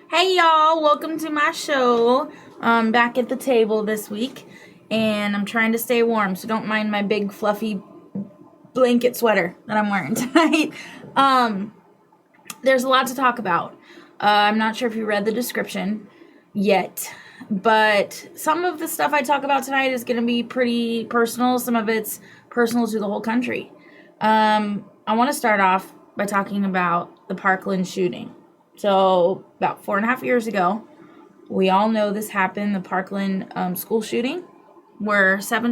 Hey y'all, welcome to my show. I'm back at the table this week and I'm trying to stay warm, so don't mind my big fluffy blanket sweater that I'm wearing tonight. There's a lot to talk about. I'm not sure if you read the description yet, but some of the stuff I talk about tonight is going to be pretty personal. Some of it's personal to the whole country. I want to start off by talking about the Parkland shooting. So about 4.5 years ago, we all know this happened, the Parkland school shooting, where 3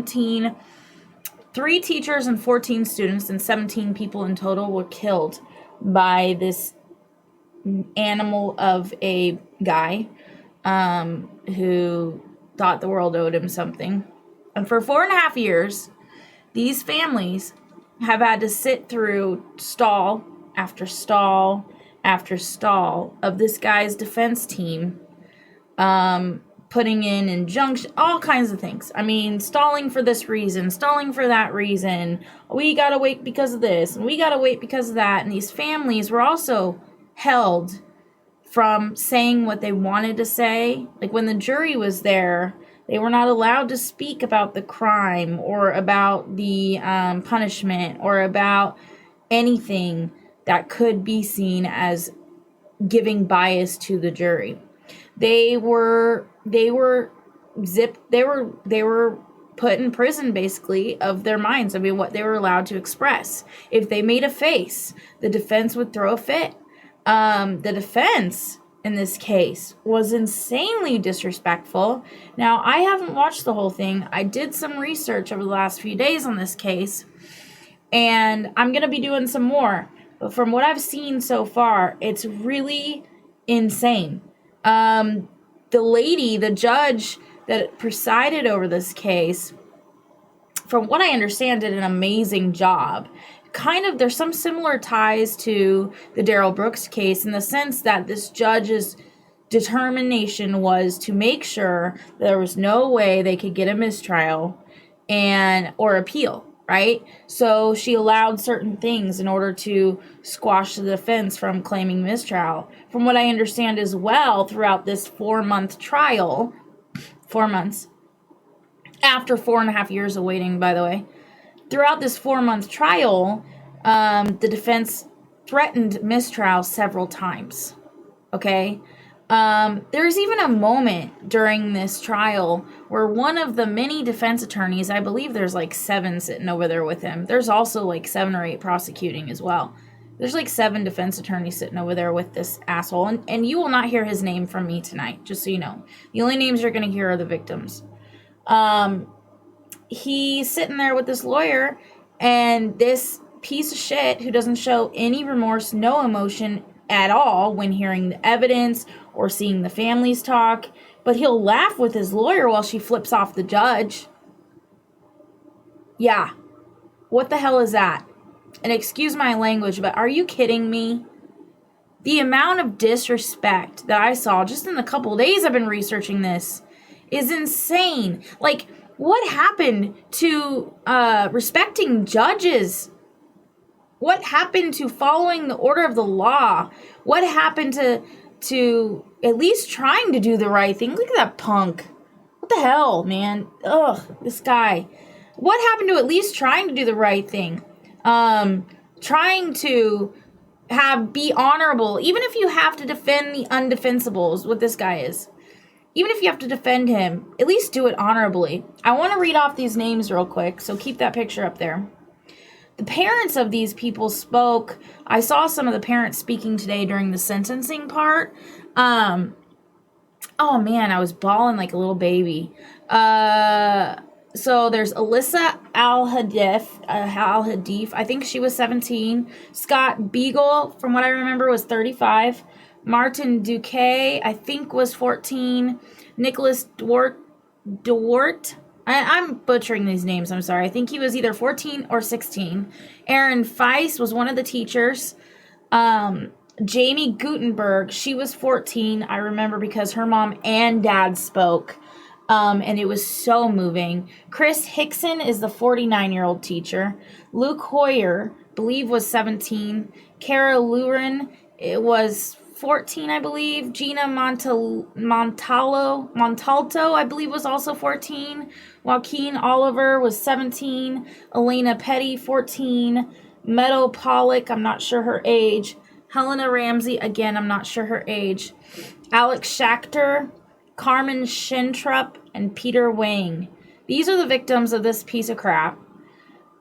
teachers and 14 students and 17 people in total were killed by this animal of a guy who thought the world owed him something. And for 4.5 years, these families have had to sit through stall after stall after stall of this guy's defense team putting in injunction, all kinds of things. I mean, stalling for this reason, stalling for that reason. We gotta wait because of this, and we gotta wait because of that. And these families were also held from saying what they wanted to say. Like when the jury was there, they were not allowed to speak about the crime or about the punishment or about anything that could be seen as giving bias to the jury. They were zipped. They were put in prison, basically, of their minds. I mean, what they were allowed to express. If they made a face, the defense would throw a fit. The defense in this case was insanely disrespectful. Now, I haven't watched the whole thing. I did some research over the last few days on this case, and I'm going to be doing some more. But from what I've seen so far, it's really insane. The judge that presided over this case, from what I understand, did an amazing job. There's some similar ties to the Darrell Brooks case in the sense that this judge's determination was to make sure there was no way they could get a mistrial or appeal, right? So she allowed certain things in order to squash the defense from claiming mistrial. From what I understand as well, throughout this 4-month trial, 4 months, after 4.5 years of waiting, by the way, throughout this 4-month trial, the defense threatened mistrial several times, okay? There's even a moment during this trial where one of the many defense attorneys, I believe there's like 7 sitting over there with him. There's also like 7 or 8 prosecuting as well. There's like 7 defense attorneys sitting over there with this asshole. And you will not hear his name from me tonight, just so you know. The only names you're going to hear are the victims. He's sitting there with this lawyer, and this piece of shit who doesn't show any remorse, no emotion at all when hearing the evidence or seeing the families talk, but he'll laugh with his lawyer while she flips off the judge. Yeah. What the hell is that? And excuse my language, but are you kidding me? The amount of disrespect that I saw just in the couple days I've been researching this is insane. Like, what happened to respecting judges? What happened to following the order of the law? What happened to at least trying to do the right thing? Look at that punk. What the hell, man? Ugh, this guy. What happened to at least trying to do the right thing? Trying to be honorable, even if you have to defend the undefensibles, what this guy is. Even if you have to defend him, at least do it honorably. I want to read off these names real quick, so keep that picture up there. The parents of these people spoke. I saw some of the parents speaking today during the sentencing part. Oh man, I was bawling like a little baby. So there's Alyssa Al-Hadif. I think she was 17. Scott Beagle, from what I remember, was 35. Martin Duque, I think, was 14. Nicholas Dwart. I'm butchering these names, I'm sorry. I think he was either 14 or 16. Aaron Feist was one of the teachers. Jamie Gutenberg, she was 14. I remember because her mom and dad spoke. And it was so moving. Chris Hickson is the 49-year-old teacher. Luke Hoyer, I believe, was 17. Kara Lurin, it was 14, I believe. Gina Montalto, I believe, was also 14. Joaquin Oliver was 17. Elena Petty, 14. Meadow Pollock, I'm not sure her age. Helena Ramsey, again, I'm not sure her age. Alex Schachter, Carmen Schentrup, and Peter Wang. These are the victims of this piece of crap.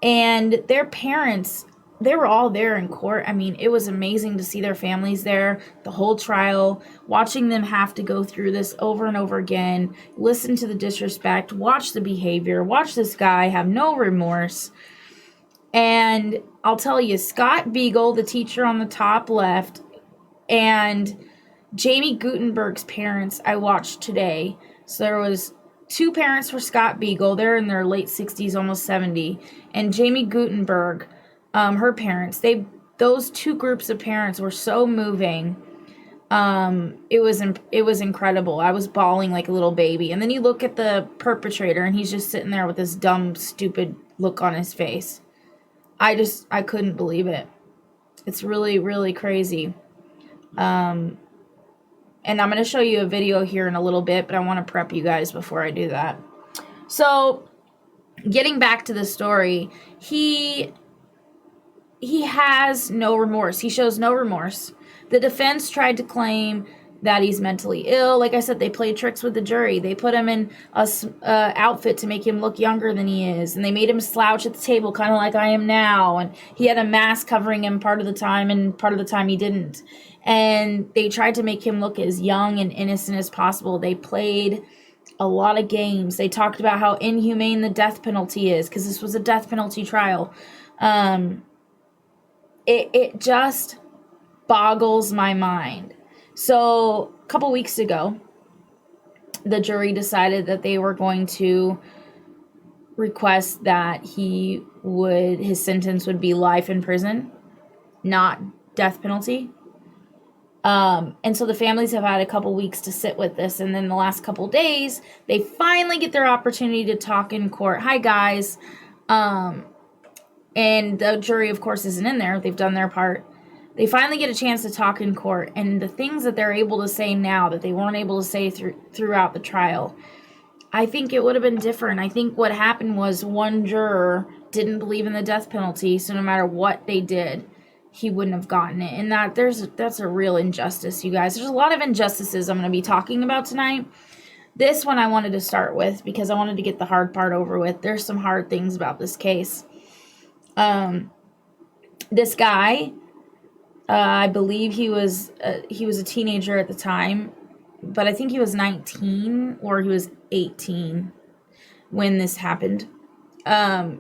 And their parents, they were all there in court. I mean, it was amazing to see their families there, the whole trial, watching them have to go through this over and over again, listen to the disrespect, watch the behavior, watch this guy have no remorse. And I'll tell you, Scott Beagle, the teacher on the top left, and Jamie Gutenberg's parents I watched today. So there was 2 parents for Scott Beagle. They're in their late 60s, almost 70. And Jamie Gutenberg, her parents. Those 2 groups of parents were so moving. It was incredible. I was bawling like a little baby. And then you look at the perpetrator, and he's just sitting there with this dumb, stupid look on his face. I couldn't believe it. It's really, really crazy. And I'm going to show you a video here in a little bit, but I want to prep you guys before I do that. So, getting back to the story, he has no remorse. He shows no remorse. The defense tried to claim that he's mentally ill. Like I said, they played tricks with the jury. They put him in a outfit to make him look younger than he is. And they made him slouch at the table, kind of like I am now. And he had a mask covering him part of the time, and part of the time he didn't. And they tried to make him look as young and innocent as possible. They played a lot of games. They talked about how inhumane the death penalty is, because this was a death penalty trial. It just boggles my mind. So a couple weeks ago, the jury decided that they were going to request that his sentence would be life in prison, not death penalty. And so the families have had a couple weeks to sit with this. And then the last couple days, they finally get their opportunity to talk in court. Hi, guys. And the jury, of course, isn't in there. They've done their part. They finally get a chance to talk in court. And the things that they're able to say now that they weren't able to say throughout the trial, I think it would have been different. I think what happened was one juror didn't believe in the death penalty. So no matter what they did, he wouldn't have gotten it. And that's a real injustice, you guys. There's a lot of injustices I'm going to be talking about tonight. This one I wanted to start with because I wanted to get the hard part over with. There's some hard things about this case. This guy, I believe he was a teenager at the time, but I think he was 19 or he was 18 when this happened.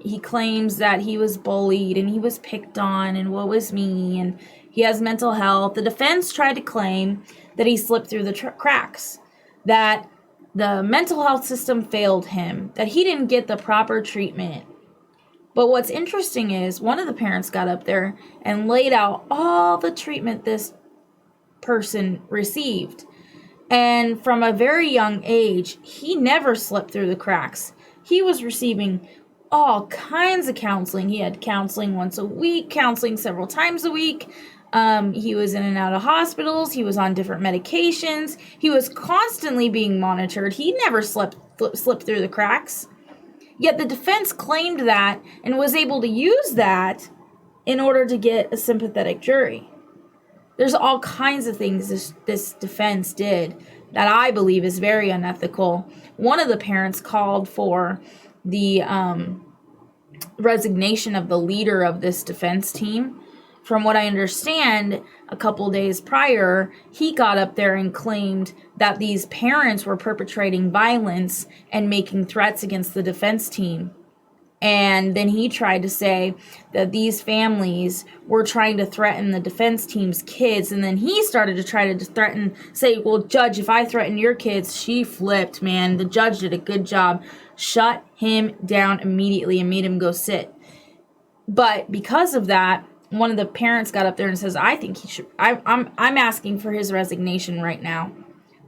He claims that he was bullied and he was picked on and woe is me, and he has mental health. The defense tried to claim that he slipped through the cracks, that the mental health system failed him, that he didn't get the proper treatment. But what's interesting is one of the parents got up there and laid out all the treatment this person received. And from a very young age, he never slipped through the cracks. He was receiving all kinds of counseling. He had counseling once a week, counseling several times a week. He was in and out of hospitals. He was on different medications. He was constantly being monitored. He never slipped through the cracks. Yet the defense claimed that and was able to use that in order to get a sympathetic jury. There's all kinds of things this defense did that I believe is very unethical. One of the parents called for the resignation of the leader of this defense team. From what I understand, a couple days prior, he got up there and claimed that these parents were perpetrating violence and making threats against the defense team. And then he tried to say that these families were trying to threaten the defense team's kids. And then he started to try to say, well, judge, if I threaten your kids, she flipped, man. The judge did a good job. Shut him down immediately and made him go sit. But because of that, one of the parents got up there and says, I think he should, I'm asking for his resignation right now,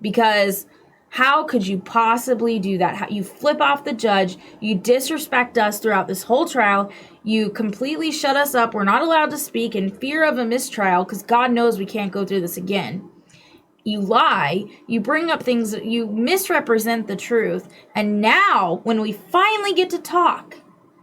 because how could you possibly do that? You flip off the judge, you disrespect us throughout this whole trial, you completely shut us up, we're not allowed to speak in fear of a mistrial, because God knows we can't go through this again. You lie, you bring up things, you misrepresent the truth, and now, when we finally get to talk,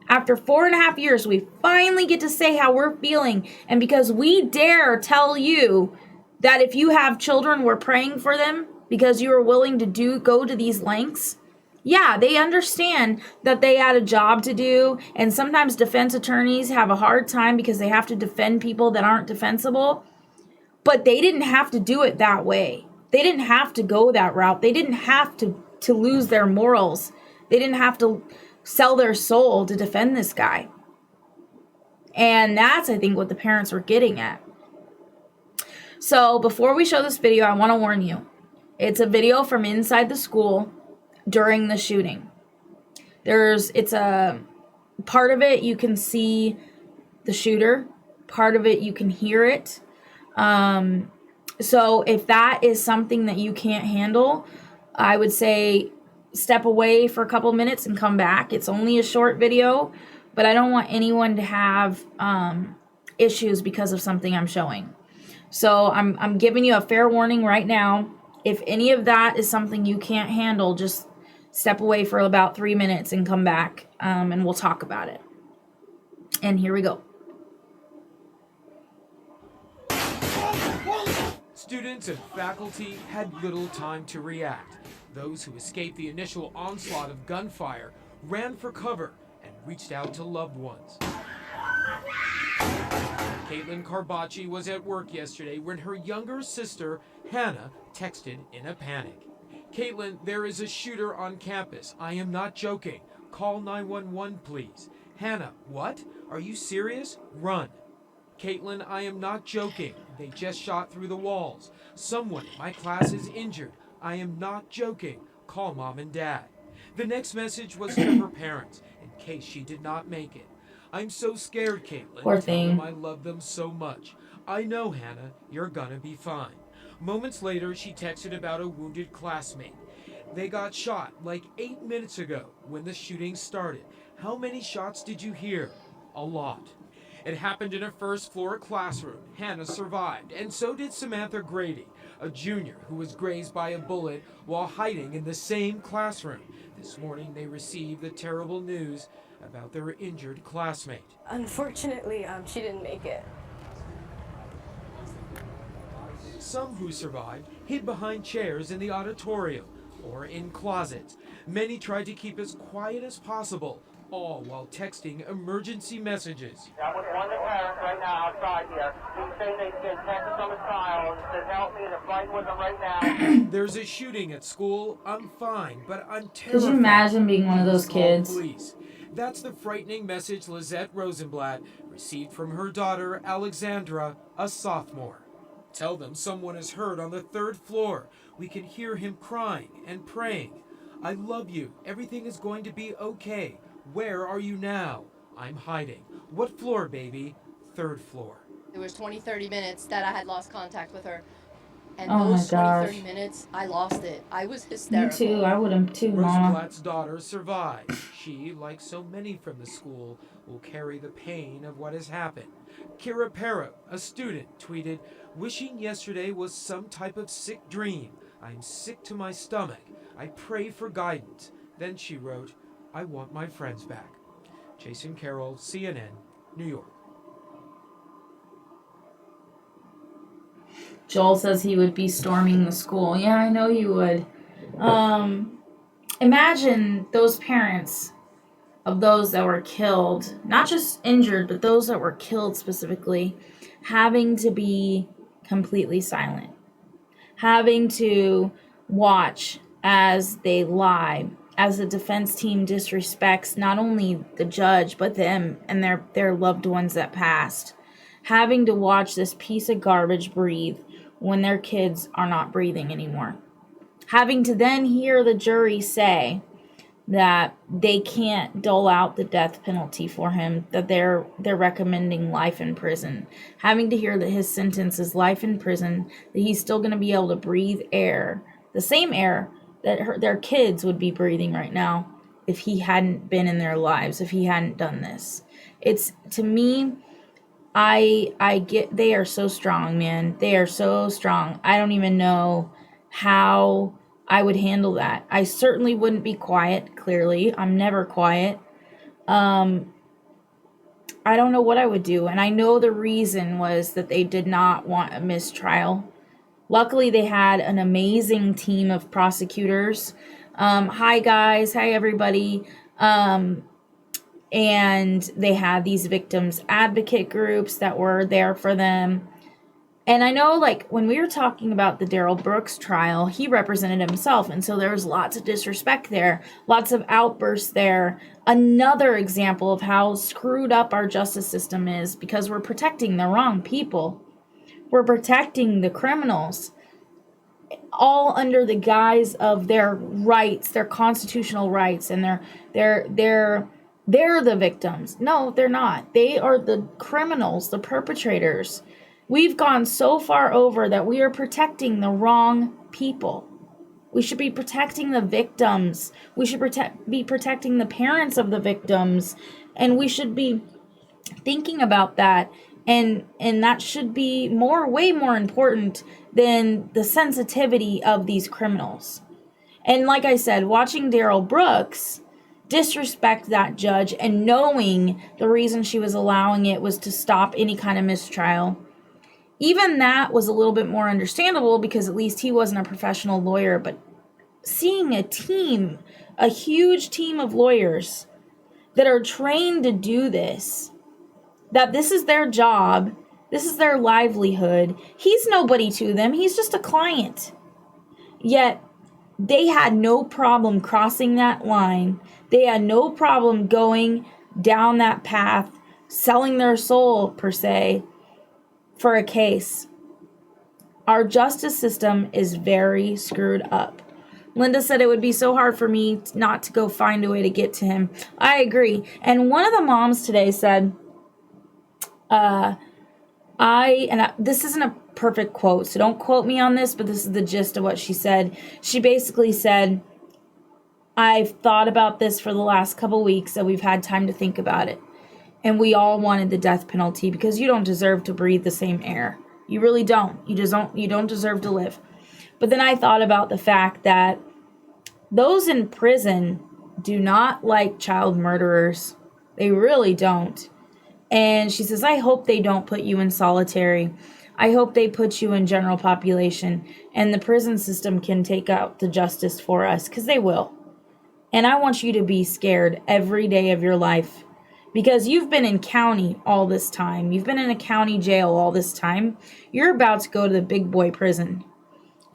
after 4.5 years, we finally get to say how we're feeling. And because we dare tell you that if you have children, we're praying for them because you are willing to go to these lengths. Yeah, they understand that they had a job to do. And sometimes defense attorneys have a hard time because they have to defend people that aren't defensible. But they didn't have to do it that way. They didn't have to go that route. They didn't have to lose their morals. They didn't have to sell their soul to defend this guy. And that's, I think, what the parents were getting at. So before we show this video, I want to warn you. It's a video from inside the school during the shooting. It's a part of it you can see the shooter. Part of it you can hear it. So if that is something that you can't handle, I would say step away for a couple minutes and come back. It's only a short video, but I don't want anyone to have issues because of something I'm showing. So I'm giving you a fair warning right now. If any of that is something you can't handle, just step away for about 3 minutes and come back, and we'll talk about it. And here we go. Students and faculty had little time to react. Those who escaped the initial onslaught of gunfire ran for cover and reached out to loved ones. Caitlin Carbachi was at work yesterday when her younger sister, Hannah, texted in a panic. Caitlin, there is a shooter on campus. I am not joking. Call 911, please. Hannah, what? Are you serious? Run. Caitlin, I am not joking. They just shot through the walls. Someone in my class is injured. I am not joking. Call mom and dad. The next message was to her parents, in case she did not make it. I'm so scared, Caitlin. Poor Tell thing. them I love them so much. I know, Hannah, you're gonna be fine. Moments later, she texted about a wounded classmate. They got shot like 8 minutes ago when the shooting started. How many shots did you hear? A lot. It happened in a first-floor classroom. Hannah survived, and so did Samantha Grady, a junior who was grazed by a bullet while hiding in the same classroom. This morning, they received the terrible news about their injured classmate. Unfortunately, she didn't make it. Some who survived hid behind chairs in the auditorium or in closets. Many tried to keep as quiet as possible, all while texting emergency messages. I'm with one of the parents right now outside here. He's saying they can text from his child. Says, help me, they're fighting with him right now. There's a shooting at school. I'm fine, but I'm terrified. Could you imagine being one of those Call kids? Police. That's the frightening message Lizette Rosenblatt received from her daughter, Alexandra, a sophomore. Tell them someone is hurt on the 3rd floor. We can hear him crying and praying. I love you. Everything is going to be okay. Where are you now? I'm hiding. What floor, baby? 3rd floor. There was 20-30 minutes that I had lost contact with her. And Oh my those gosh. 20-30 minutes, I lost it. I was Me hysterical. too. I would have too, Mama. Rosenblatt's daughter survived. She, like so many from the school, will carry the pain of what has happened. Kira Parra, a student, tweeted, wishing yesterday was some type of sick dream. I'm sick to my stomach. I pray for guidance. Then she wrote, I want my friends back. Jason Carroll, CNN, New York. Joel says he would be storming the school. Yeah, I know you would. Imagine those parents of those that were killed, not just injured, but those that were killed specifically, having to be completely silent, having to watch as they lie, as the defense team disrespects not only the judge, but them and their loved ones that passed, having to watch this piece of garbage breathe when their kids are not breathing anymore, having to then hear the jury say that they can't dole out the death penalty for him, that they're recommending life in prison, having to hear that his sentence is life in prison, that he's still going to be able to breathe air, the same air that their kids would be breathing right now if he hadn't been in their lives, if he hadn't done this. It's, to me, I get, they are so strong, man. They are so strong. I don't even know how I would handle that. I certainly wouldn't be quiet, clearly. I'm never quiet. I don't know what I would do. And I know the reason was that they did not want a mistrial. Luckily, they had an amazing team of prosecutors. Hi, guys. Hi, everybody. And they had these victims advocate groups that were there for them. And I know, like, when we were talking about the Darrell Brooks trial, he represented himself. And so there was lots of disrespect there, lots of outbursts there. Another example of how screwed up our justice system is, because we're protecting the wrong people. We're protecting the criminals, all under the guise of their rights, their constitutional rights, and they're the victims. No, they're not. They are the criminals, the perpetrators. We've gone so far over that we are protecting the wrong people. We should be protecting the victims. We should be protecting the parents of the victims. And we should be thinking about that. And that should be way more important than the sensitivity of these criminals. And like I said, watching Daryl Brooks disrespect that judge and knowing the reason she was allowing it was to stop any kind of mistrial. Even that was a little bit more understandable because at least he wasn't a professional lawyer. But seeing a huge team of lawyers that are trained to do this, that this is their job, this is their livelihood. He's nobody to them. He's just a client. Yet they had no problem crossing that line. They had no problem going down that path, selling their soul, per se, for a case. Our justice system is very screwed up. Linda said it would be so hard for me not to go find a way to get to him. I agree. And one of the moms today said, this isn't a perfect quote, so don't quote me on this, but this is the gist of what she said. She basically said, I've thought about this for the last couple weeks, so we've had time to think about it. And we all wanted the death penalty because you don't deserve to breathe the same air. You really don't. You don't deserve to live. But then I thought about the fact that those in prison do not like child murderers. They really don't. And she says, I hope they don't put you in solitary. I hope they put you in general population. And the prison system can take out the justice for us, because they will. And I want you to be scared every day of your life. Because you've been in county all this time. You've been in a county jail all this time. You're about to go to the big boy prison.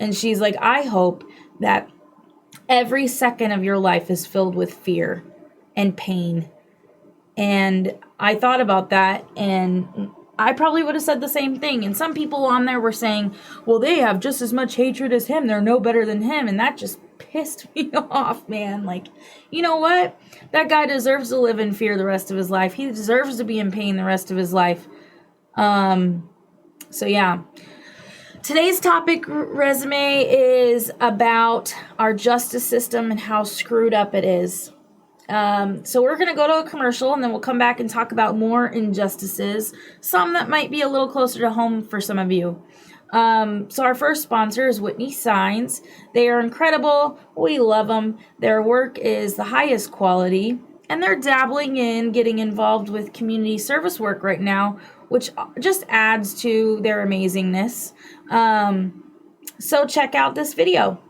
And she's like, I hope that every second of your life is filled with fear and pain. And I thought about that, and I probably would have said the same thing. And some people on there were saying, well, they have just as much hatred as him. They're no better than him. And that just pissed me off, man. Like, you know what? That guy deserves to live in fear the rest of his life. He deserves to be in pain the rest of his life. So yeah. Today's topic resume is about our justice system and how screwed up it is. So we're going to go to a commercial, and then we'll come back and talk about more injustices, some that might be a little closer to home for some of you. So our first sponsor is Whitney Signs. They are incredible. We love them. Their work is the highest quality, and they're dabbling in getting involved with community service work right now, which just adds to their amazingness. So check out this video.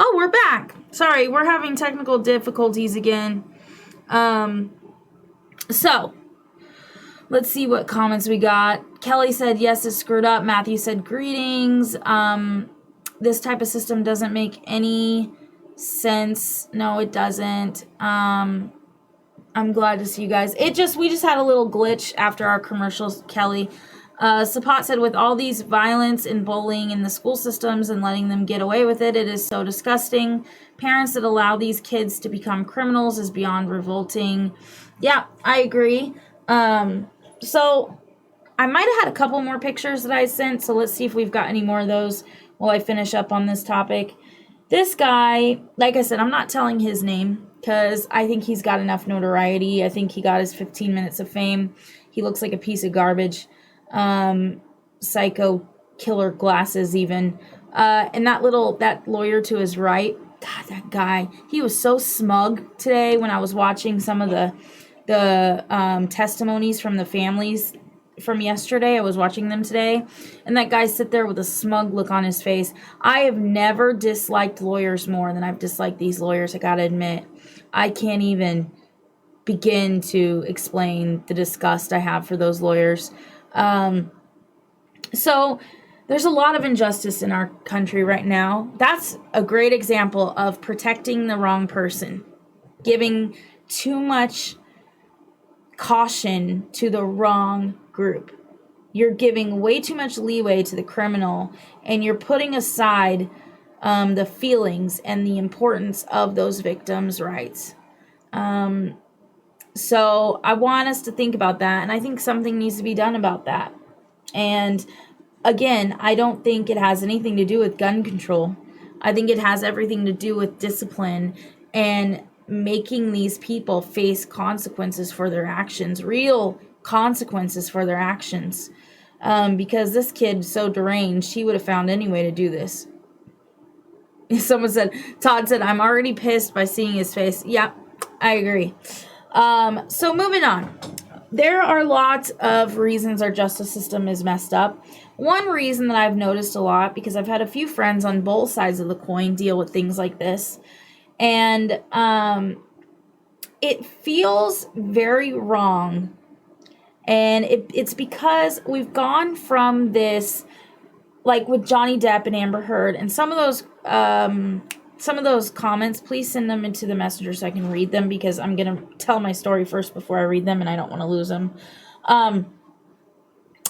Oh, we're back. Sorry, we're having technical difficulties again. So, let's see what comments we got. Kelly said, yes, it's screwed up. Matthew said, greetings. This type of system doesn't make any sense. No, it doesn't. I'm glad to see you guys. We just had a little glitch after our commercials, Kelly. Sapat said, with all these violence and bullying in the school systems and letting them get away with it, it is so disgusting. Parents that allow these kids to become criminals is beyond revolting. Yeah, I agree. So I might have had a couple more pictures that I sent, so let's see if we've got any more of those while I finish up on this topic. This guy, like I said, I'm not telling his name because I think he's got enough notoriety. I think he got his 15 minutes of fame. He looks like a piece of garbage. Psycho killer glasses even. And that lawyer to his right, God, that guy, he was so smug today when I was watching some of the testimonies from the families from yesterday. I was watching them today, and that guy sit there with a smug look on his face. I have never disliked lawyers more than I've disliked these lawyers. I gotta admit, I can't even begin to explain the disgust I have for those lawyers. So there's a lot of injustice in our country right now. That's a great example of protecting the wrong person, giving too much caution to the wrong group. You're giving way too much leeway to the criminal, and you're putting aside the feelings and the importance of those victims' rights. So I want us to think about that, and I think something needs to be done about that. And again, I don't think it has anything to do with gun control. I think it has everything to do with discipline and making these people face consequences for their actions, real consequences for their actions. Because this kid's so deranged, he would have found any way to do this. Someone said, Todd said, I'm already pissed by seeing his face. Yeah, I agree. So moving on. There are lots of reasons our justice system is messed up. One reason that I've noticed a lot, because I've had a few friends on both sides of the coin deal with things like this, and it feels very wrong. And it's because we've gone from this, like with Johnny Depp and Amber Heard, and some of those comments, please send them into the messenger so I can read them, because I'm going to tell my story first before I read them, and I don't want to lose them.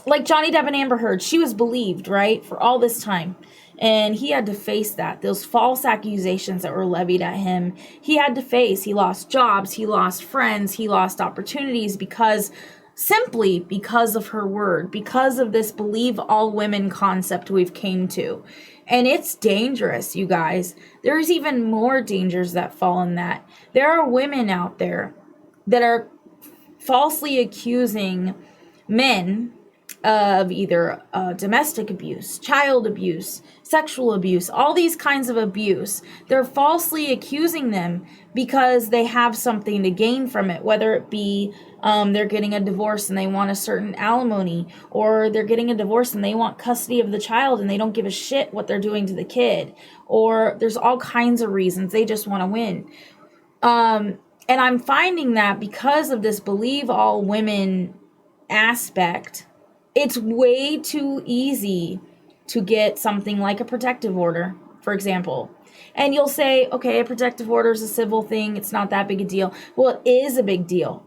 Like Johnny Depp and Amber Heard, she was believed, right, for all this time. And he had to face that. Those false accusations that were levied at him, he had to face. He lost jobs, he lost friends, he lost opportunities simply because of her word, because of this believe all women concept we've came to. And it's dangerous, you guys. There's even more dangers that fall in that. There are women out there that are falsely accusing men of either domestic abuse, child abuse, sexual abuse, all these kinds of abuse. They're falsely accusing them because they have something to gain from it, whether it be they're getting a divorce and they want a certain alimony, or they're getting a divorce and they want custody of the child and they don't give a shit what they're doing to the kid, or there's all kinds of reasons they just want to win. And I'm finding that because of this believe all women aspect, it's way too easy to get something like a protective order, for example. And you'll say, okay, a protective order is a civil thing. It's not that big a deal. Well, it is a big deal,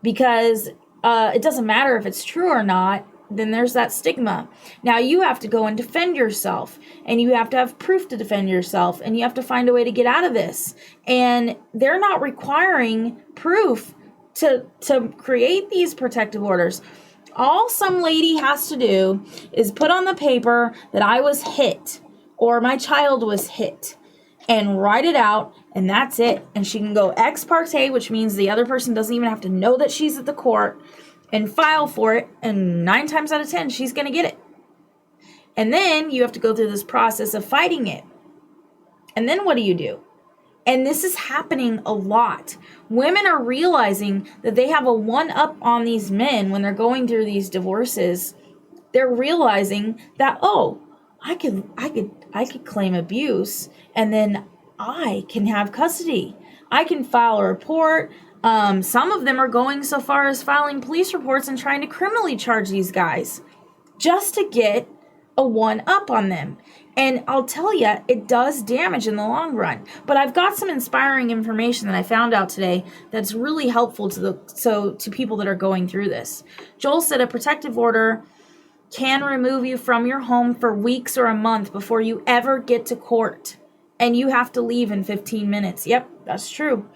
because it doesn't matter if it's true or not. Then there's that stigma. Now you have to go and defend yourself, and you have to have proof to defend yourself, and you have to find a way to get out of this. And they're not requiring proof to create these protective orders. All some lady has to do is put on the paper that I was hit or my child was hit, and write it out, and that's it. And she can go ex parte, which means the other person doesn't even have to know that she's at the court, and file for it, and 9 times out of 10 she's going to get it. And then you have to go through this process of fighting it. And then what do you do? And this is happening a lot. Women are realizing that they have a one-up on these men when they're going through these divorces. They're realizing that, oh, I could claim abuse, and then I can have custody. I can file a report. Some of them are going so far as filing police reports and trying to criminally charge these guys just to get a one-up on them. And I'll tell you, it does damage in the long run. But I've got some inspiring information that I found out today that's really helpful to people that are going through this. Joel said a protective order can remove you from your home for weeks or a month before you ever get to court. And you have to leave in 15 minutes. Yep, that's true.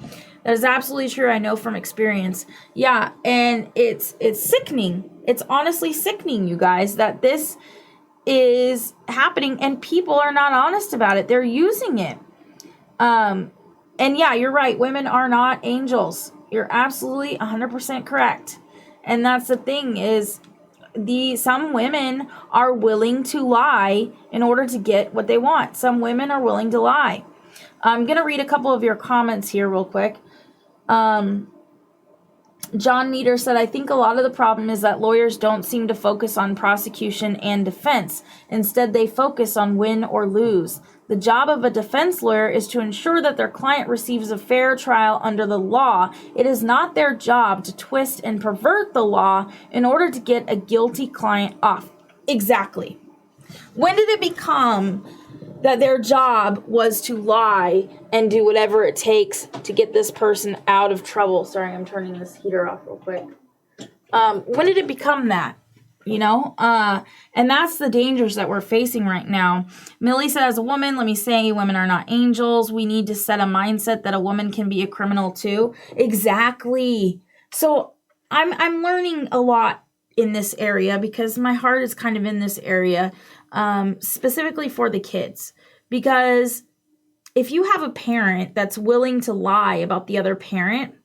That is absolutely true. I know from experience. Yeah, and it's sickening It's honestly sickening, you guys, that this is happening and people are not honest about it. They're using it. And yeah, you're right. Women are not angels. You're absolutely 100% correct. And that's the thing is some women are willing to lie in order to get what they want. Some women are willing to lie. I'm going to read a couple of your comments here real quick. John Nieder said, I think a lot of the problem is that lawyers don't seem to focus on prosecution and defense. Instead, they focus on win or lose. The job of a defense lawyer is to ensure that their client receives a fair trial under the law. It is not their job to twist and pervert the law in order to get a guilty client off. Exactly. When did it become that their job was to lie and do whatever it takes to get this person out of trouble? Sorry, I'm turning this heater off real quick. When did it become that? You know? And that's the dangers that we're facing right now. Millie said, as a woman, let me say, women are not angels. We need to set a mindset that a woman can be a criminal too. Exactly. So I'm learning a lot in this area because my heart is kind of in this area. Specifically for the kids, because if you have a parent that's willing to lie about the other parent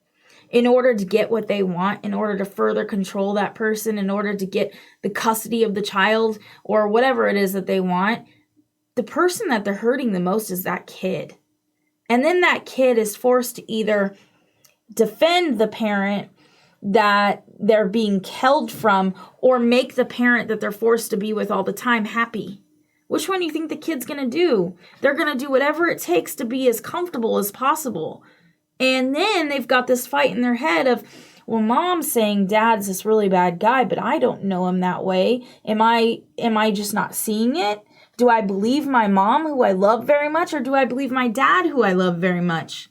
in order to get what they want, in order to further control that person, in order to get the custody of the child or whatever it is that they want, the person that they're hurting the most is that kid. And then that kid is forced to either defend the parent that they're being held from or make the parent that they're forced to be with all the time happy. Which one do you think the kid's going to do? They're going to do whatever it takes to be as comfortable as possible. And then they've got this fight in their head of, well, mom's saying dad's this really bad guy, but I don't know him that way. Am I just not seeing it? Do I believe my mom, who I love very much, or do I believe my dad, who I love very much?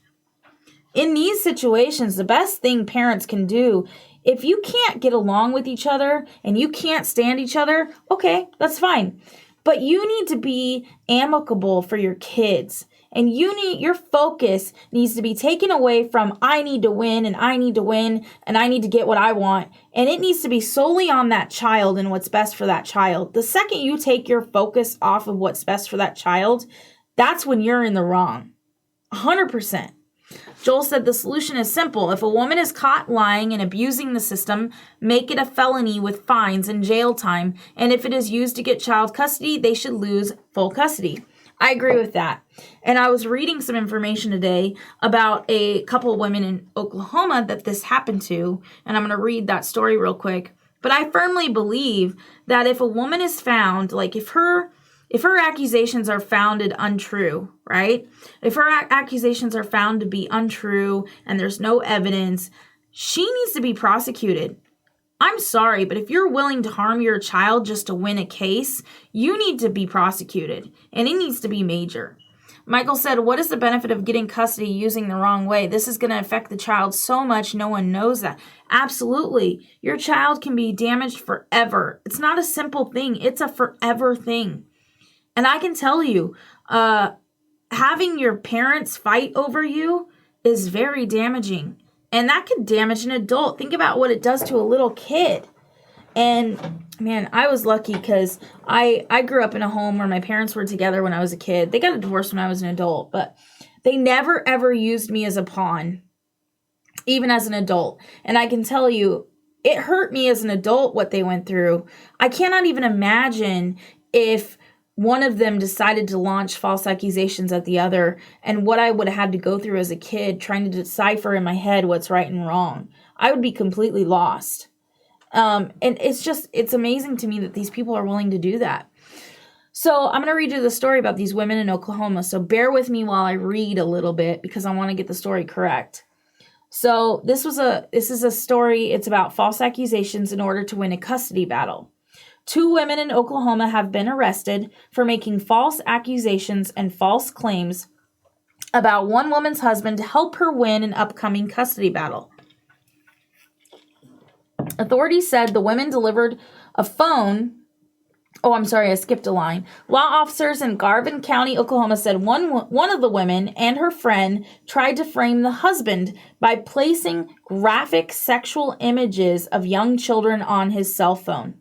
In these situations, the best thing parents can do, if you can't get along with each other and you can't stand each other, okay, that's fine. But you need to be amicable for your kids. And your focus needs to be taken away from I need to win and I need to win and I need to get what I want. And it needs to be solely on that child and what's best for that child. The second you take your focus off of what's best for that child, that's when you're in the wrong. 100%. Joel said the solution is simple. If a woman is caught lying and abusing the system, make it a felony with fines and jail time. And if it is used to get child custody, they should lose full custody. I agree with that. And I was reading some information today about a couple of women in Oklahoma that this happened to. And I'm going to read that story real quick. But I firmly believe that if a woman is found, like if her accusations are founded untrue, right? If her accusations are found to be untrue and there's no evidence, she needs to be prosecuted. I'm sorry, but if you're willing to harm your child just to win a case, you need to be prosecuted, and it needs to be major. Michael said, what is the benefit of getting custody using the wrong way? This is going to affect the child so much no one knows that. Absolutely. Your child can be damaged forever. It's not a simple thing. It's a forever thing. And I can tell you, having your parents fight over you is very damaging. And that could damage an adult. Think about what it does to a little kid. And man, I was lucky because I grew up in a home where my parents were together when I was a kid. They got a divorce when I was an adult, but they never ever used me as a pawn, even as an adult. And I can tell you, it hurt me as an adult what they went through. I cannot even imagine if one of them decided to launch false accusations at the other and what I would have had to go through as a kid trying to decipher in my head what's right and wrong. I would be completely lost. And it's amazing to me that these people are willing to do that. So I'm going to read you the story about these women in Oklahoma. So bear with me while I read a little bit because I want to get the story correct. So this is a story. It's about false accusations in order to win a custody battle. 2 women in Oklahoma have been arrested for making false accusations and false claims about one woman's husband to help her win an upcoming custody battle. Authorities said the women delivered a phone Oh, I'm sorry, I skipped a line. Law officers in Garvin County, Oklahoma said one of the women and her friend tried to frame the husband by placing graphic sexual images of young children on his cell phone.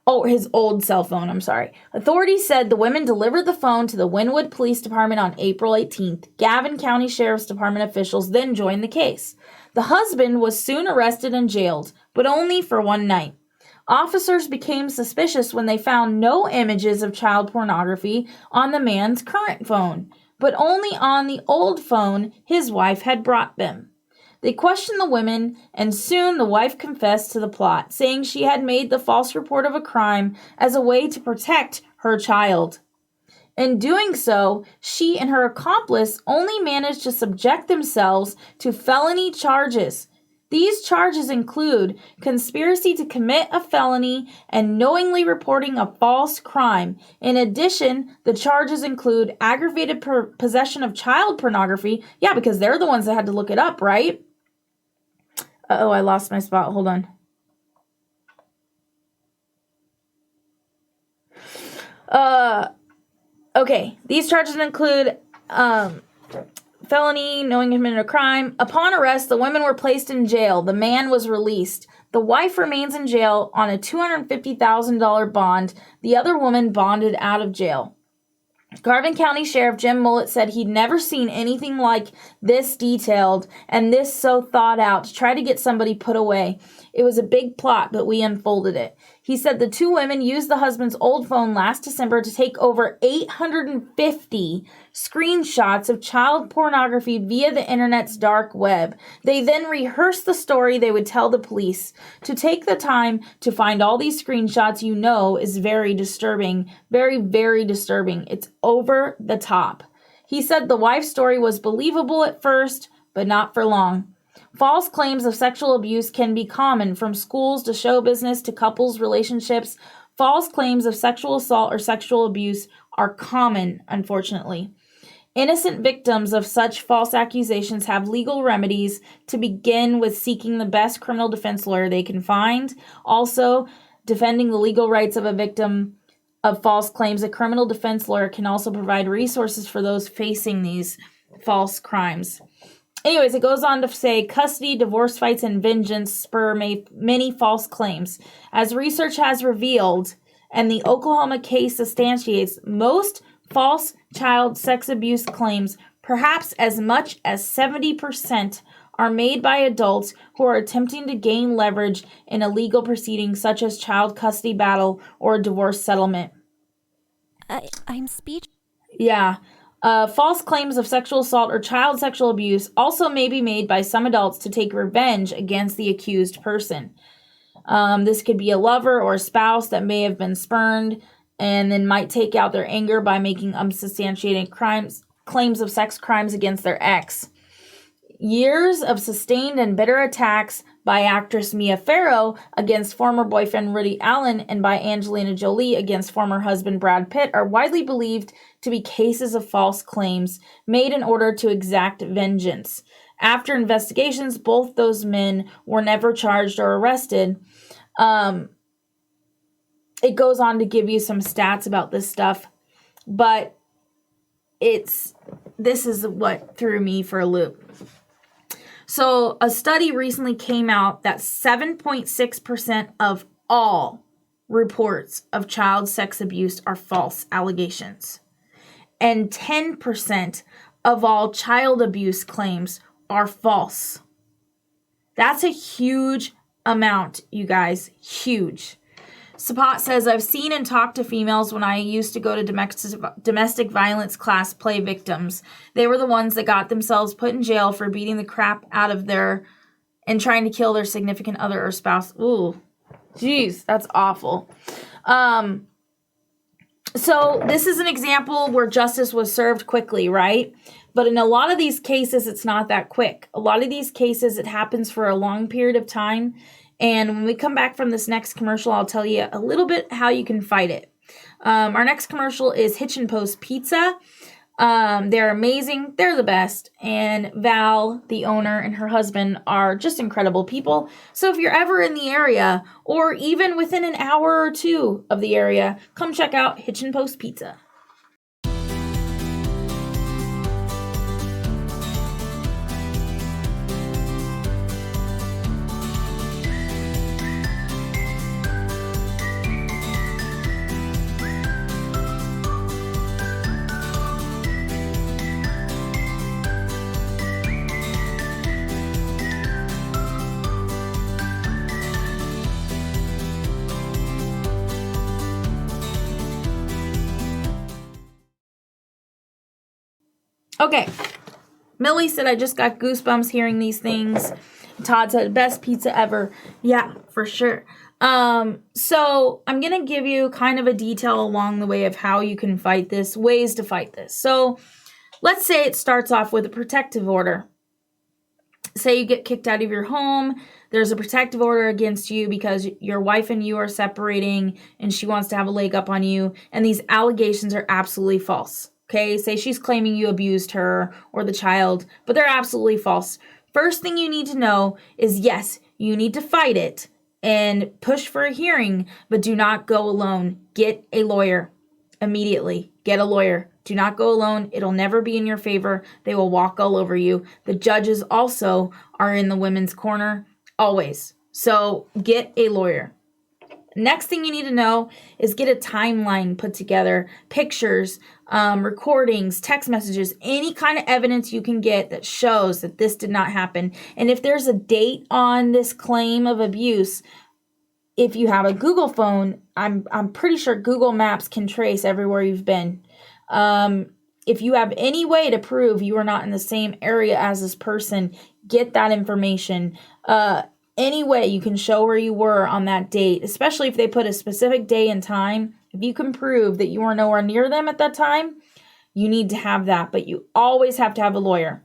Oh, his old cell phone, I'm sorry. Authorities said the women delivered the phone to the Wynwood Police Department on April 18th. Gavin County Sheriff's Department officials then joined the case. The husband was soon arrested and jailed, but only for one night. Officers became suspicious when they found no images of child pornography on the man's current phone, but only on the old phone his wife had brought them. They questioned the women, and soon the wife confessed to the plot, saying she had made the false report of a crime as a way to protect her child. In doing so, she and her accomplice only managed to subject themselves to felony charges. These charges include conspiracy to commit a felony and knowingly reporting a false crime. In addition, the charges include aggravated possession of child pornography. Yeah, because they're the ones that had to look it up, right? Uh-oh, I lost my spot. Hold on. Okay. These charges include felony, knowing he committed a crime. Upon arrest, the women were placed in jail. The man was released. The wife remains in jail on a $250,000 bond. The other woman bonded out of jail. Garvin County Sheriff Jim Mullett said he'd never seen anything like this detailed and this so thought out to try to get somebody put away. It was a big plot, but we unfolded it. He said the two women used the husband's old phone last December to take over 850 screenshots of child pornography via the internet's dark web. They then rehearsed the story they would tell the police. To take the time to find all these screenshots, you know, is very disturbing. Very, very disturbing. It's over the top. He said the wife's story was believable at first, but not for long. False claims of sexual abuse can be common, from schools to show business to couples' relationships. False claims of sexual assault or sexual abuse are common, unfortunately. Innocent victims of such false accusations have legal remedies, to begin with seeking the best criminal defense lawyer they can find. Also, defending the legal rights of a victim of false claims. A criminal defense lawyer can also provide resources for those facing these false crimes. Anyways, it goes on to say custody, divorce fights, and vengeance spur many false claims. As research has revealed, and the Oklahoma case substantiates, most false child sex abuse claims, perhaps as much as 70%, are made by adults who are attempting to gain leverage in a legal proceeding such as child custody battle or a divorce settlement. I'm speechless. Yeah. False claims of sexual assault or child sexual abuse also may be made by some adults to take revenge against the accused person. This could be a lover or a spouse that may have been spurned and then might take out their anger by making unsubstantiated claims of sex crimes against their ex. Years of sustained and bitter attacks by actress Mia Farrow against former boyfriend Woody Allen and by Angelina Jolie against former husband Brad Pitt are widely believed to be cases of false claims made in order to exact vengeance. After investigations, both those men were never charged or arrested. It goes on to give you some stats about this stuff, but this is what threw me for a loop. So a study recently came out that 7.6% of all reports of child sex abuse are false allegations. And 10% of all child abuse claims are false. That's a huge amount, you guys. Huge. Sapat says, I've seen and talked to females when I used to go to domestic violence class play victims. They were the ones that got themselves put in jail for beating the crap out of and trying to kill their significant other or spouse. Ooh, jeez, that's awful. So this is an example where justice was served quickly, right? But in a lot of these cases, it's not that quick. A lot of these cases, it happens for a long period of time. And when we come back from this next commercial, I'll tell you a little bit how you can fight it. Our next commercial is Hitch and Post Pizza. They're amazing. They're the best. And Val, the owner, and her husband are just incredible people. So if you're ever in the area, or even within an hour or two of the area, come check out Hitchin Post Pizza. Okay. Millie said, I just got goosebumps hearing these things. Todd said, best pizza ever. Yeah, for sure. So I'm going to give you kind of a detail along the way of how you can fight this, ways to fight this. So let's say it starts off with a protective order. Say you get kicked out of your home. There's a protective order against you because your wife and you are separating and she wants to have a leg up on you. And these allegations are absolutely false. Okay, say she's claiming you abused her or the child, but they're absolutely false. First thing you need to know is, yes, you need to fight it and push for a hearing, but do not go alone. Get a lawyer immediately. Get a lawyer. Do not go alone. It'll never be in your favor. They will walk all over you. The judges also are in the women's corner, always. So get a lawyer. Next thing you need to know is get a timeline put together, pictures, recordings, text messages, any kind of evidence you can get that shows that this did not happen. And if there's a date on this claim of abuse, if you have a Google phone, I'm pretty sure Google Maps can trace everywhere you've been. If you have any way to prove you are not in the same area as this person, get that information. Any way you can show where you were on that date, especially if they put a specific day and time. If you can prove that you were nowhere near them at that time, you need to have that. But you always have to have a lawyer.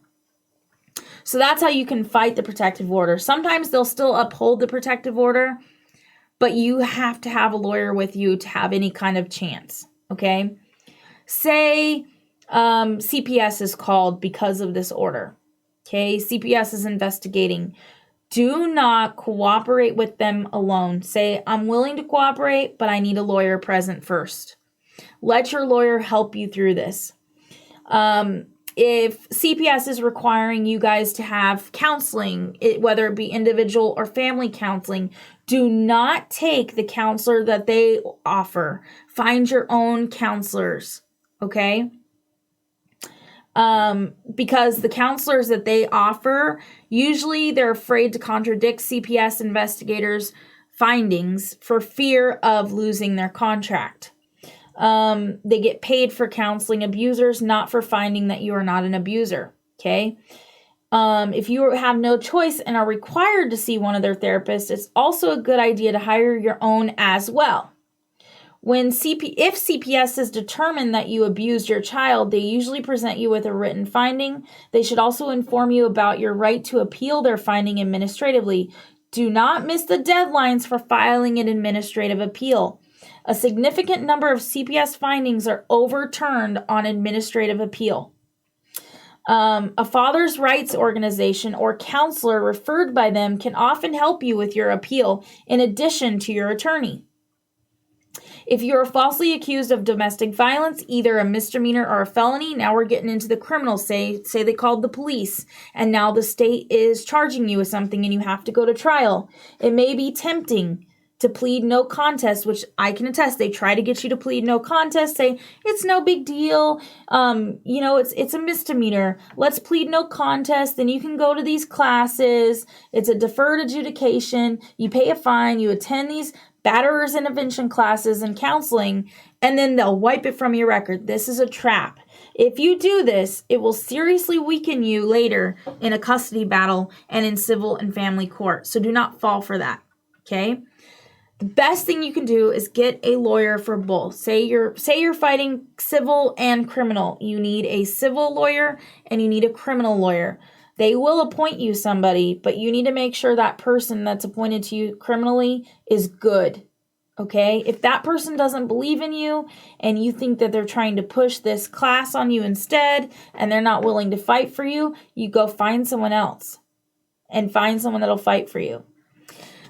So that's how you can fight the protective order. Sometimes they'll still uphold the protective order, but you have to have a lawyer with you to have any kind of chance, okay? Say CPS is called because of this order, okay? CPS is investigating. Do not cooperate with them alone. Say, I'm willing to cooperate, but I need a lawyer present first. Let your lawyer help you through this. If CPS is requiring you guys to have counseling, whether it be individual or family counseling, do not take the counselor that they offer. Find your own counselors, okay? Because the counselors that they offer, usually they're afraid to contradict CPS investigators' findings for fear of losing their contract. They get paid for counseling abusers, not for finding that you are not an abuser, okay? If you have no choice and are required to see one of their therapists, it's also a good idea to hire your own as well. If CPS has determined that you abused your child, they usually present you with a written finding. They should also inform you about your right to appeal their finding administratively. Do not miss the deadlines for filing an administrative appeal. A significant number of CPS findings are overturned on administrative appeal. A father's rights organization or counselor referred by them can often help you with your appeal in addition to your attorney. If you are falsely accused of domestic violence, either a misdemeanor or a felony, now we're getting into the criminal. Say they called the police and now the state is charging you with something and you have to go to trial. It may be tempting to plead no contest, which I can attest. They try to get you to plead no contest, say it's no big deal. It's a misdemeanor. Let's plead no contest. Then you can go to these classes. It's a deferred adjudication. You pay a fine. You attend these batterers intervention classes and counseling, and then they'll wipe it from your record. This is a trap. If you do this, it will seriously weaken you later in a custody battle and in civil and family court. So do not fall for that, okay? The best thing you can do is get a lawyer for both. Say you're fighting civil and criminal. You need a civil lawyer and you need a criminal lawyer. They will appoint you somebody, but you need to make sure that person that's appointed to you criminally is good. Okay? If that person doesn't believe in you and you think that they're trying to push this class on you instead and they're not willing to fight for you, you go find someone else and find someone that'll fight for you.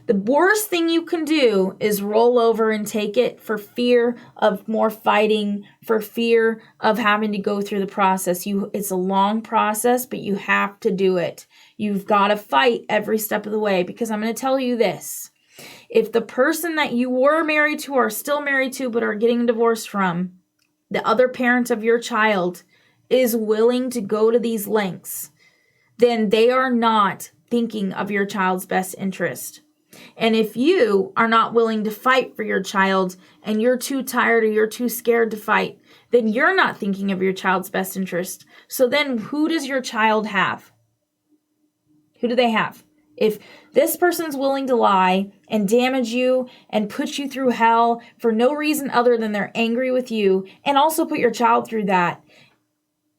The worst thing you can do is roll over and take it for fear of more fighting, for fear of having to go through the process. It's a long process, but you have to do it. You've got to fight every step of the way, because I'm going to tell you this. If the person that you were married to or still married to but are getting divorced from, the other parent of your child, is willing to go to these lengths, then they are not thinking of your child's best interest. And if you are not willing to fight for your child and you're too tired or you're too scared to fight, then you're not thinking of your child's best interest. So then who does your child have? Who do they have? If this person's willing to lie and damage you and put you through hell for no reason other than they're angry with you, and also put your child through that,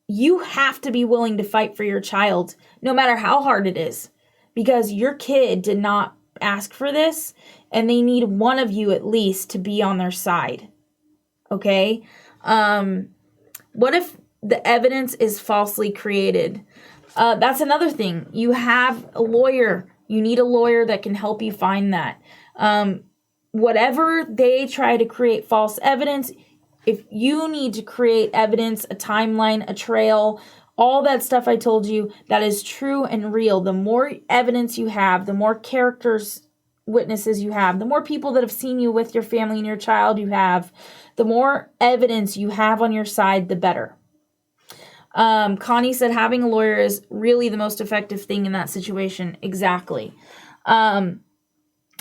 you have to be willing to fight for your child, no matter how hard it is, because your kid did not ask for this, and they need one of you at least to be on their side. Okay? What if the evidence is falsely created? That's another thing. You have a lawyer. You need a lawyer that can help you find that. Whatever they try to create false evidence, if you need to create evidence, a timeline, a trail, all that stuff I told you that is true and real, the more evidence you have, the more witnesses you have, the more people that have seen you with your family and your child you have, the more evidence you have on your side, the better. Connie said having a lawyer is really the most effective thing in that situation. Exactly. Again,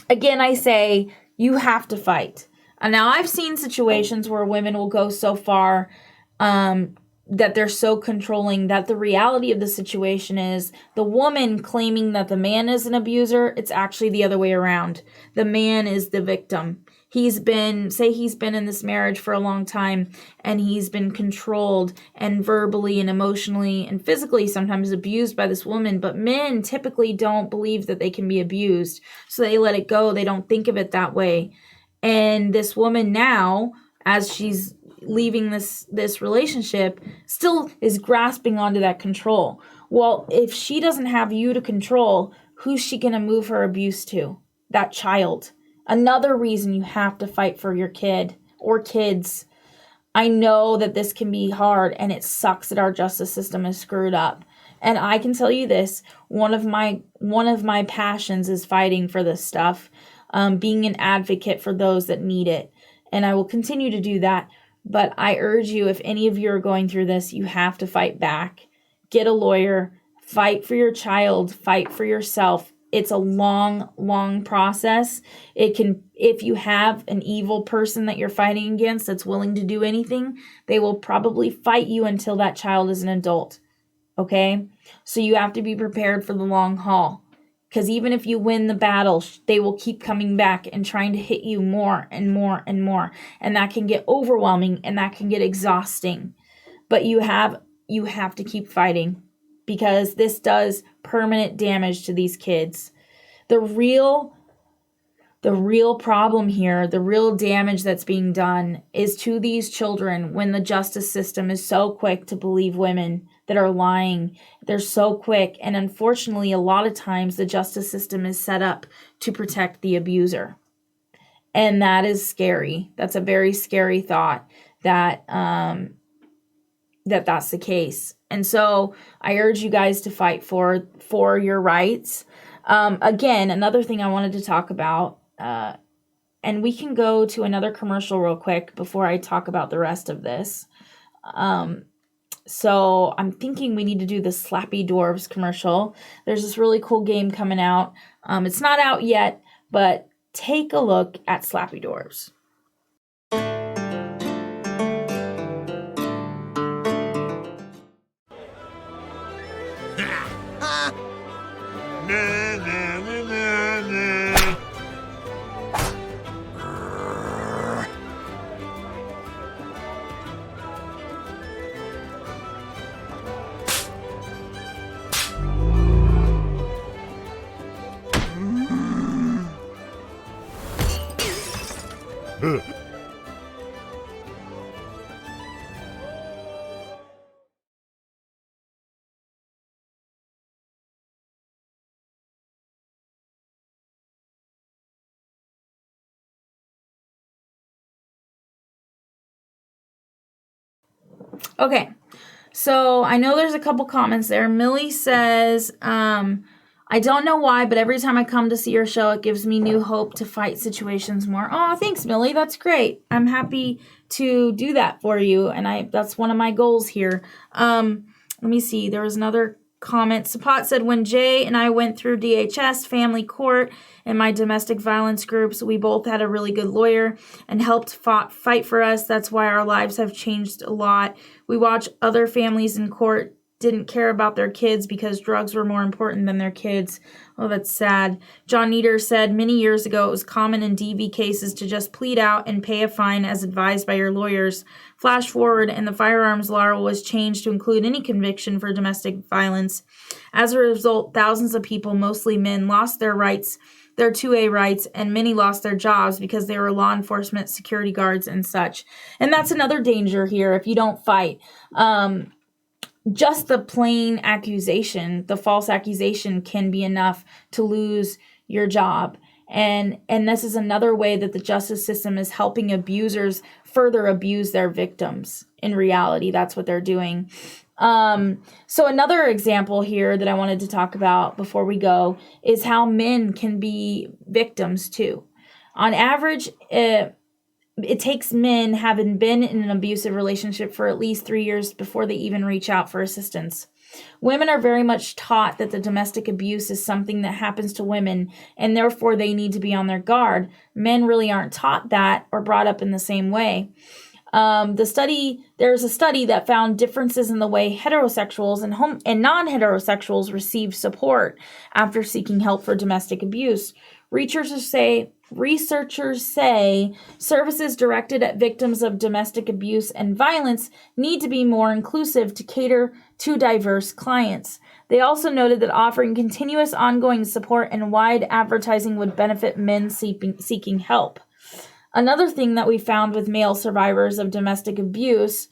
I say you have to fight. Now, I've seen situations where women will go so far that they're so controlling that the reality of the situation is the woman claiming that the man is an abuser, it's actually the other way around. The man is the victim. He's been in this marriage for a long time, and he's been controlled and verbally and emotionally and physically sometimes abused by this woman, but men typically don't believe that they can be abused, so they let it go. They don't think of it that way. And this woman now, as she's leaving this relationship, still is grasping onto that control. Well, if she doesn't have you to control, who's she going to move her abuse to? That child. Another reason you have to fight for your kid or kids. I know that this can be hard, and it sucks that our justice system is screwed up. And I can tell you this, one of my passions is fighting for this stuff, being an advocate for those that need it. And I will continue to do that. But I urge you, if any of you are going through this, you have to fight back. Get a lawyer. Fight for your child. Fight for yourself. It's a long, long process. If you have an evil person that you're fighting against that's willing to do anything, they will probably fight you until that child is an adult. Okay? So you have to be prepared for the long haul. Because even if you win the battle, they will keep coming back and trying to hit you more and more and more. And that can get overwhelming and that can get exhausting. But you have to keep fighting, because this does permanent damage to these kids. The real problem here, the real damage that's being done is to these children when the justice system is so quick to believe women that are lying. They're so quick. And unfortunately, a lot of times the justice system is set up to protect the abuser. And that is scary. That's a very scary thought that that's the case. And so I urge you guys to fight for your rights. Again, another thing I wanted to talk about, and we can go to another commercial real quick before I talk about the rest of this. So I'm thinking we need to do the Slappy Dwarves commercial. There's this really cool game coming out. It's not out yet, but take a look at Slappy Dwarves. Okay. So I know there's a couple comments there. Millie says, I don't know why, but every time I come to see your show, it gives me new hope to fight situations more. Oh, thanks, Millie. That's great. I'm happy to do that for you. And that's one of my goals here. Let me see. There was another comment. Sapat said, when Jay and I went through DHS, family court, and my domestic violence groups, we both had a really good lawyer and helped fight for us. That's why our lives have changed a lot. We watch other families in court didn't care about their kids because drugs were more important than their kids. Oh, that's sad. John Nieder said, many years ago, it was common in DV cases to just plead out and pay a fine as advised by your lawyers. Flash forward, and the firearms law was changed to include any conviction for domestic violence. As a result, thousands of people, mostly men, lost their rights, their 2A rights, and many lost their jobs because they were law enforcement, security guards, and such. And that's another danger here if you don't fight. Just the plain accusation, the false accusation, can be enough to lose your job. And this is another way that the justice system is helping abusers further abuse their victims. In reality, that's what they're doing. So another example here that I wanted to talk about before we go is how men can be victims too. On average, it takes men having been in an abusive relationship for at least 3 years before they even reach out for assistance. Women are very much taught that the domestic abuse is something that happens to women, and therefore they need to be on their guard. Men really aren't taught that or brought up in the same way. There's a study that found differences in the way heterosexuals and non-heterosexuals receive support after seeking help for domestic abuse. Researchers say services directed at victims of domestic abuse and violence need to be more inclusive to cater to diverse clients. They also noted that offering continuous ongoing support and wide advertising would benefit men seeking help. Another thing that we found with male survivors of domestic abuse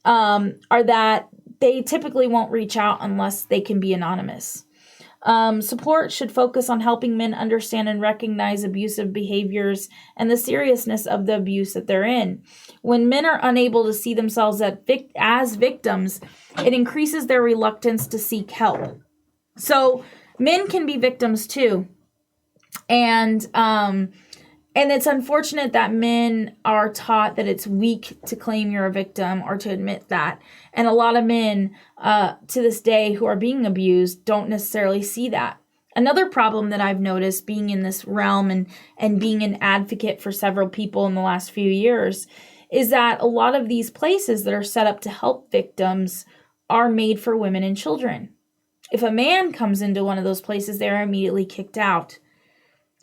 are that they typically won't reach out unless they can be anonymous. Support should focus on helping men understand and recognize abusive behaviors and the seriousness of the abuse that they're in. When men are unable to see themselves as victims, it increases their reluctance to seek help. So men can be victims too. And it's unfortunate that men are taught that it's weak to claim you're a victim or to admit that. And a lot of men to this day who are being abused don't necessarily see that. Another problem that I've noticed being in this realm and being an advocate for several people in the last few years is that a lot of these places that are set up to help victims are made for women and children. If a man comes into one of those places, they're immediately kicked out,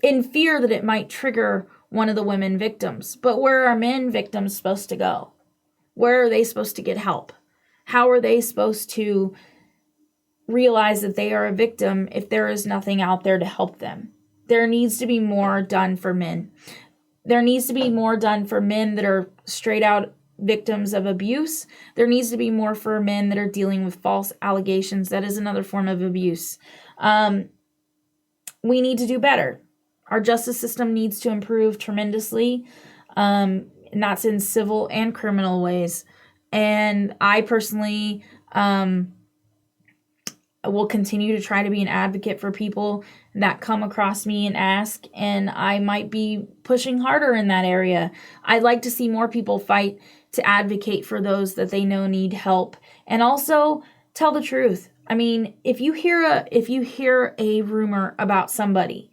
in fear that it might trigger one of the women victims. But where are men victims supposed to go? Where are they supposed to get help? How are they supposed to realize that they are a victim if there is nothing out there to help them? There needs to be more done for men. There needs to be more done for men that are straight out victims of abuse. There needs to be more for men that are dealing with false allegations. That is another form of abuse. We need to do better. Our justice system needs to improve tremendously, and that's in civil and criminal ways. And I personally will continue to try to be an advocate for people that come across me and ask, and I might be pushing harder in that area. I'd like to see more people fight to advocate for those that they know need help, and also tell the truth. I mean, if you hear a rumor about somebody,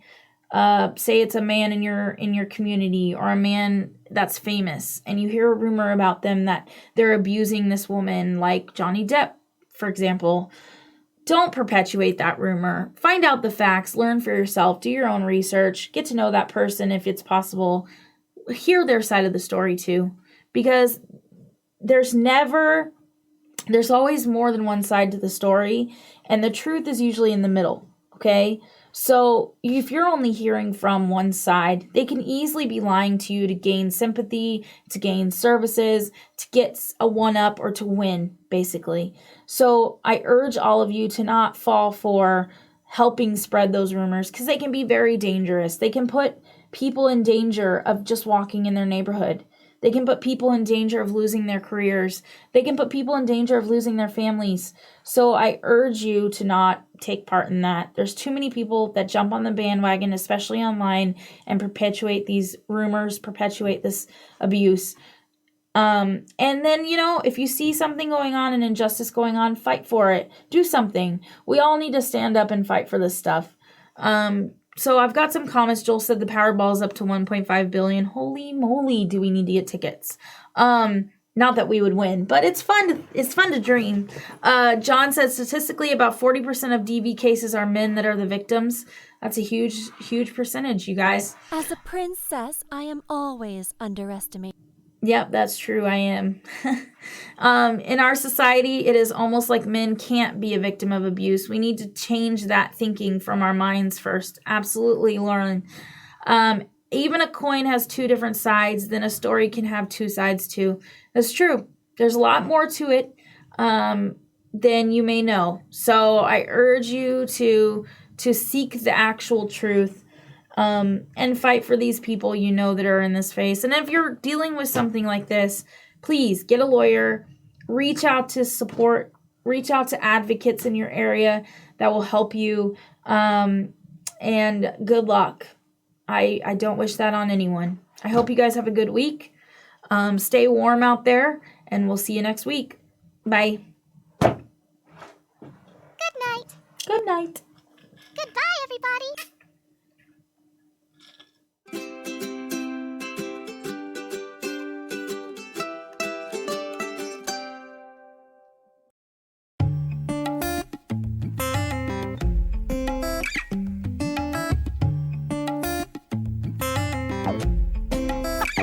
say it's a man in your community or a man that's famous, and you hear a rumor about them that they're abusing this woman, like Johnny Depp, for example, don't perpetuate that rumor. Find out the facts, learn for yourself, do your own research, get to know that person if it's possible, hear their side of the story too, because there's always more than one side to the story, and the truth is usually in the middle, okay? So if you're only hearing from one side, they can easily be lying to you to gain sympathy, to gain services, to get a one-up, or to win, basically. So I urge all of you to not fall for helping spread those rumors, because they can be very dangerous. They can put people in danger of just walking in their neighborhood. They can put people in danger of losing their careers. They can put people in danger of losing their families. So I urge you to not take part in that. There's too many people that jump on the bandwagon, especially online, and perpetuate these rumors, perpetuate this abuse. And then, if you see something going on, an injustice going on, fight for it. Do something. We all need to stand up and fight for this stuff. So I've got some comments. Joel said the Powerball's up to 1.5 billion. Holy moly, do we need to get tickets? Not that we would win, but it's fun to dream. John said statistically about 40% of DV cases are men that are the victims. That's a huge percentage, you guys. As a princess, I am always underestimated. Yep, that's true. I am. In our society, it is almost like men can't be a victim of abuse. We need to change that thinking from our minds first. Absolutely, Lauren. Even a coin has two different sides, then a story can have two sides too. That's true. There's a lot more to it than you may know. So I urge you to seek the actual truth. And fight for these people that are in this space. And if you're dealing with something like this, please get a lawyer, reach out to support, reach out to advocates in your area that will help you, and good luck. I don't wish that on anyone. I hope you guys have a good week. Stay warm out there, and we'll see you next week. Bye. Good night. Good night. Goodbye, everybody.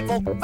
Vocal